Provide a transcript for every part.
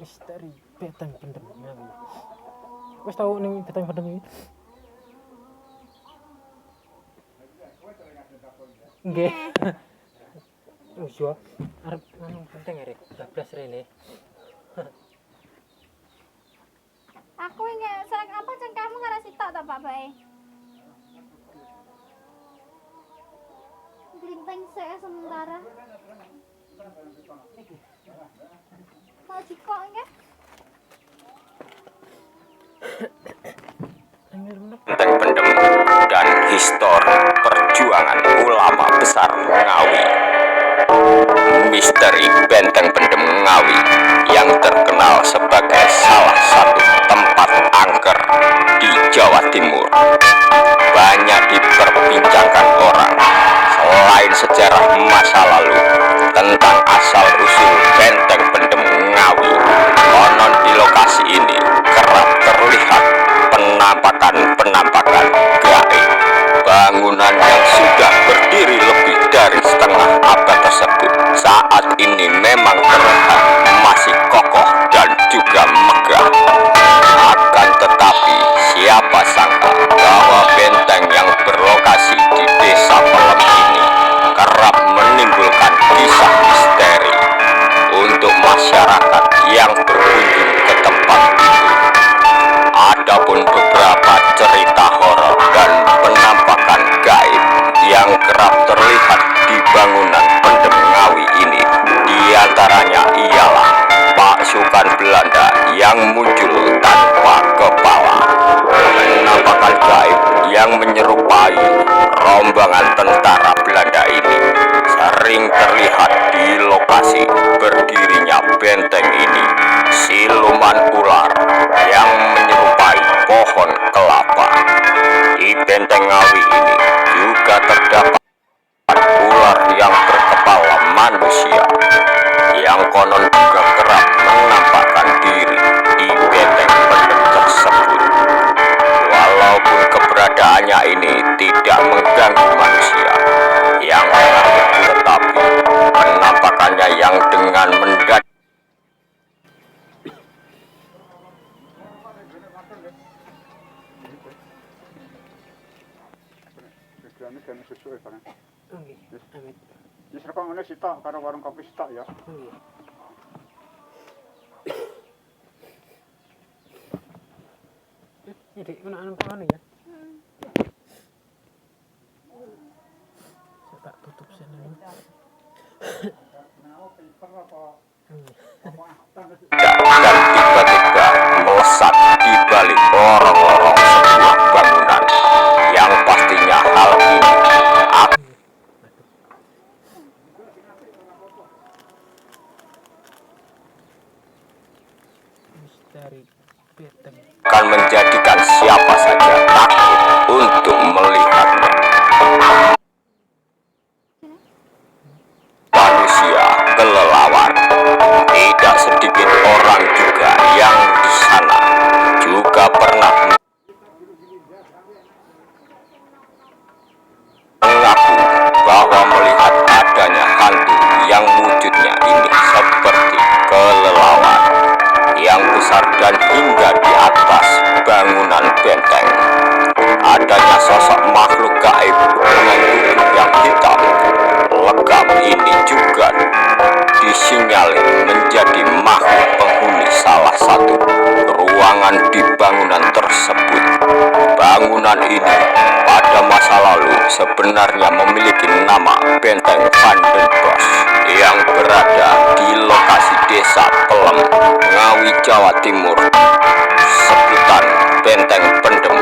Misteri Benteng Pendem Ngawi. Wis tau ning Benteng Pendem iki? Nggih. Wis yo arep nang benteng arek bablas rene. Aku ingin serang apa cengkamu ngarep sitok ta Pak Bae. Glinteng saya sementara. Mau jikok nggih? Benteng Pendem dan histori perjuangan ulama besar Ngawi. Misteri Benteng Pendem Ngawi yang terkenal sebagai salah satu tempat angker di Jawa Timur banyak diperbincangkan orang. Selain sejarah masa lalu tentang asal-usul Benteng Pendem Ngawi, konon di lokasi ini kerap terlihat penampakan gaib. Bangunan yang sudah berdiri lebih dari setengah abad tersebut saat ini memang terlihat masih kokoh dan juga megah. Akan tetapi siapa sangka bahwa benteng yang berlokasi di desa Pelem ini kerap menimbulkan kisah misteri untuk masyarakat yang berkunjung ke tempat itu. Adapun beberapa cerita horor dan penampakan gaib yang kerap terlihat di bangunan Pendem Ngawi ini, diantaranya ialah pasukan Belanda yang muncul tanpa kepala, penampakan gaib yang menyerupai rombongan tentara Belanda ini sering terlihat di lokasi berdirinya benteng ini. Siluman ular yang menyerupai pohon kelapa. Di Benteng Ngawi ini juga terdapat ular yang berkepala manusia yang konon juga kerap menampakkan diri di benteng pendem tersebut. Walaupun keberadaannya ini tidak mengganggu manusia yang mengambil, tetapi penampakannya yang dengan mendadak Tujuannya sesuai kan? Nggih. Amit. Wis rekok ngene sitok karo warung kopi sitok ya. Nggih. Jadi ana pohon ya. Saya tak tutup sana. dan tiba-tiba melesat di balik lorong-lorong sebuah bangunan yang pastinya hal ini Misteri Benteng. akan menjadikan siapa saja takut untuk melihatnya. Manusia kelelawar, tidak sedikit orang juga yang di sana juga pernah mengaku bahwa melihat adanya hantu yang wujudnya ini seperti kelelawar yang besar dan hingga di atas bangunan benteng. Adanya sosok makhluk gaib dengan tubuh yang hitam legam ini juga disinyalir menjadi makhluk penghuni salah satu ruangan di bangunan tersebut. Bangunan ini pada masa lalu sebenarnya memiliki nama Benteng Van den Bosch yang berada di lokasi desa Pelem, Ngawi, Jawa Timur. Sebutan Benteng Pendem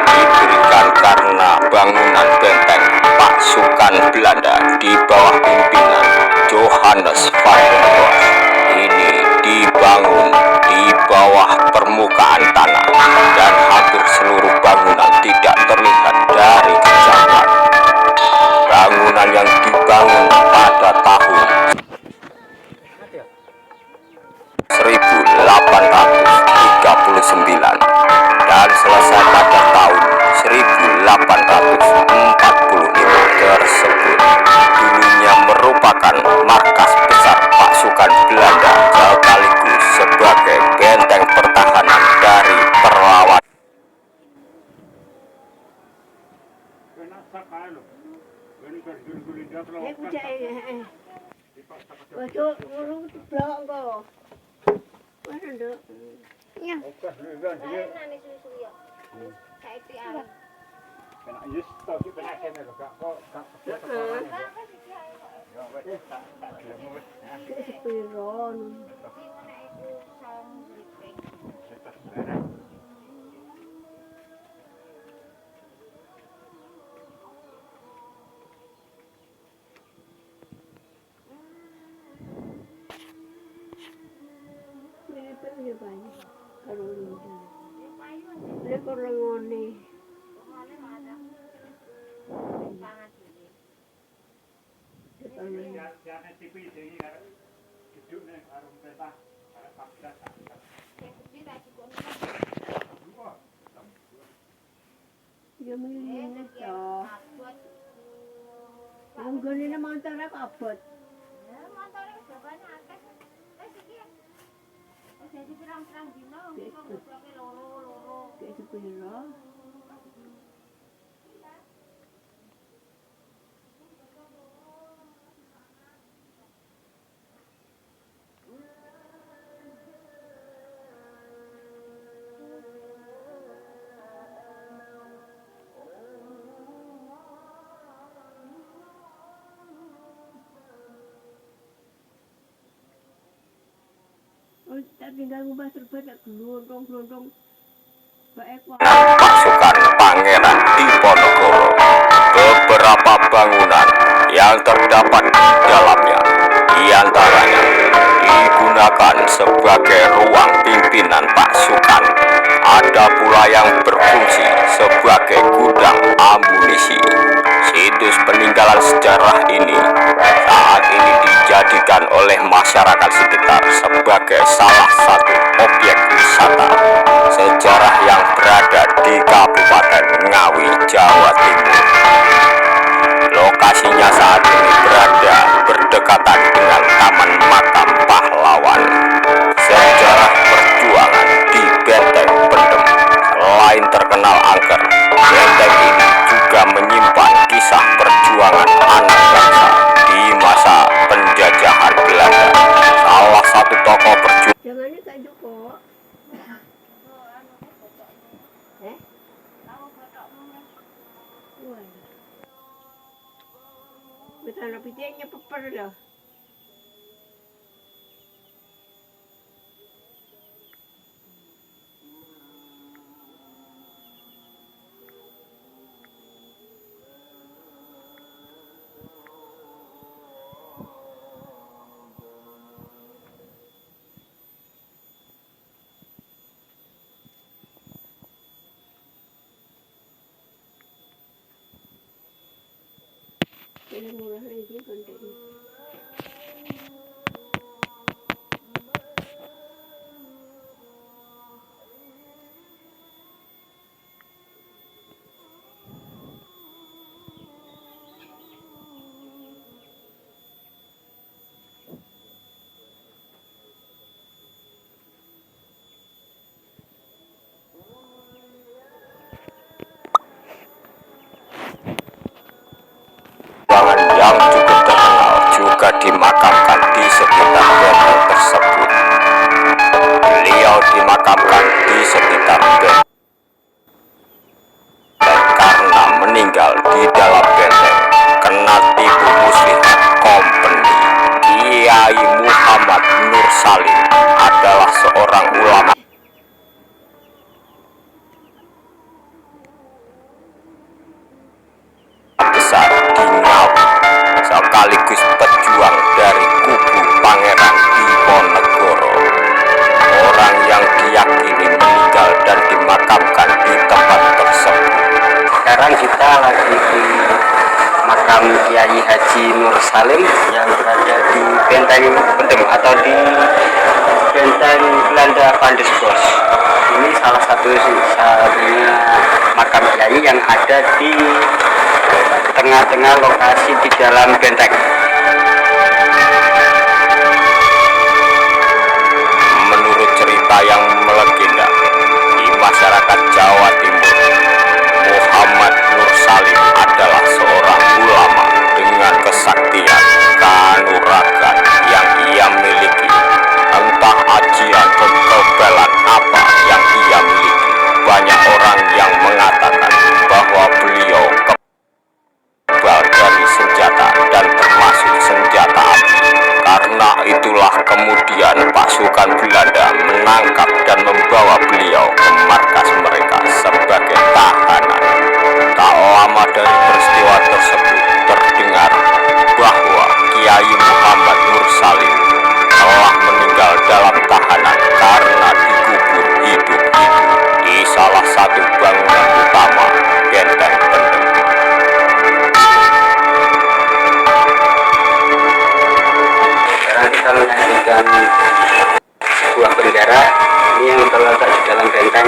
diberikan karena bangunan benteng pasukan Belanda di bawah pimpinan Johannes van den Bosch ini dibangun di bawah permukaan tanah dan hampir seluruh bangunan tidak terlihat dari kejauhan. Bangunan yang dibangun pada tahun 1839 dan selesai pada tahun 1845 tersebut dulunya merupakan markas besar pasukan Waduh, urung ceblok kok. Mana nduk? Ya. Oke, lha dia. Saiki arep. Kena yes to iki kena kene lho Kak. Kok gak Heeh. ya wis tak gelem wis. Iki sepiro nu. Pinten ya banyak karo Linda. Lek ora ngene. Jane TV iki arep gedung ning arep pemerintah arep paksa. Ya milih to. Anggone montore kok abot. Montore wis jabane akeh. Wis iki. Wis jadi pirang-pirang dino kok goblok loro-loro. Kayak sepiro? Oh, tak tinggal ngubah serba tak gelondong-gelondong. Baik wae. Pasukan Pangeran Diponegoro. Beberapa bangunan yang terdapat di dalamnya diantaranya digunakan sebagai ruang pimpinan pasukan. Ada pula yang berfungsi sebagai gudang amunisi. Situs peninggalan sejarah ini saat ini dijadikan oleh masyarakat sekitar sebagai salah satu objek wisata sejarah yang berada di Kabupaten Ngawi, Jawa Timur. Lokasinya saat ini berada berdekatan dengan Taman Makam Pahlawan. Sejarah perjuangan di Benteng Pendem selain terkenal angker, benteng ini juga menyimpan kisah perjuangan anak bangsa di masa penjajahan Belanda. Salah satu tokoh perjuangan Jangannya Kak Joko. Wah. Betul pitenya peper loh. Ini murah lagi kontennya. yang cukup terkenal juga dimakamkan di sekitar benteng tersebut. Beliau dimakamkan di sekitar benteng karena meninggal di dalam benteng kena tipu muslihat company. Kiai Muhammad Nur Salim adalah seorang ulama besar di Ngawi, sekaligus pejuang dari kubu Pangeran Diponegoro. Orang yang diyakini meninggal dan dimakamkan di tempat tersebut. Sekarang kita lagi di makam Kiai Haji Nur Salim yang berada di Benteng Pendem atau di Benteng Belanda Vandesbos. Ini salah satunya makam Kiai yang ada di tengah-tengah lokasi di dalam benteng. Menurut cerita yang melegenda di masyarakat Jawa Timur, Muhammad Nur Salim adalah seorang ulama dengan kesaktian kanuragan Setelah itulah kemudian pasukan Belanda menangkap dan membawa beliau ke markas mereka sebagai tahanan. Tak lama dari peristiwa tersebut terdengar bahwa Kiai Muhammad Nur Salim telah meninggal dalam tahanan karena dikubur hidup-hidup di salah satu bangunan utama Benteng Pendem. Sekarang kita menyaksikan sebuah bendera ini yang terletak di dalam benteng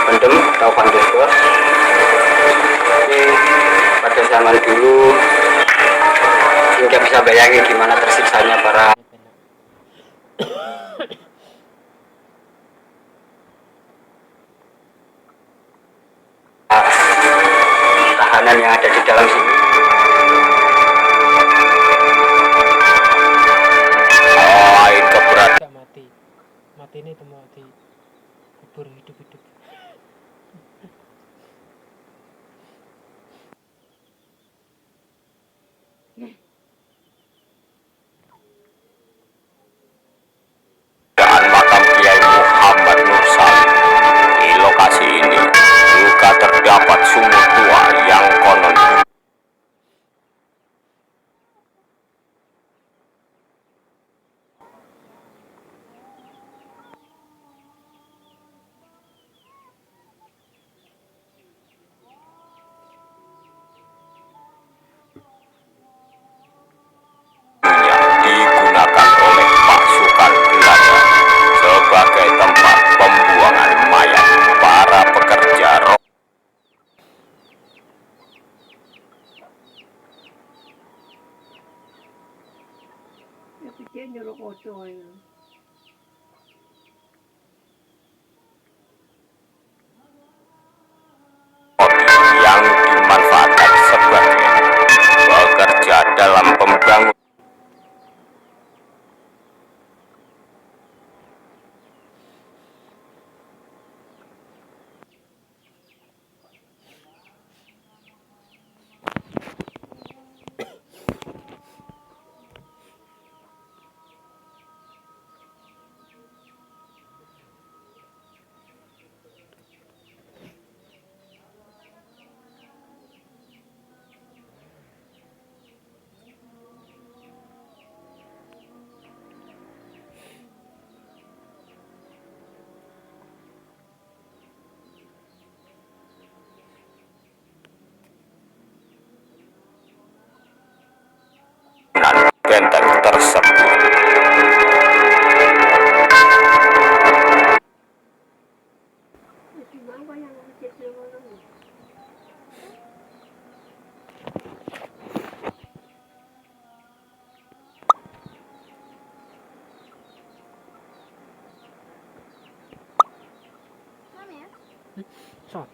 Pendem atau Pandeglang. Ini pada zaman dulu hingga bisa bayangin gimana tersiksanya para tahanan yang ada di dalam sini. Selain keberadaan Gak mati. Mati ini temu di kubur hidup-hidup. makam Kiai Muhammad Nur Salim, di lokasi ini juga terdapat sumur tua yang konon digunakan oleh pasukan Belanda sebagai tempat pembuangan mayat para pekerja roh. Ya pikir nyuruh kotor ya. Yang dimanfaatkan sebagai pekerja dalam pembangunan. Benteng tersebut. Ya gimana yang kecil mana? Mami ya? So,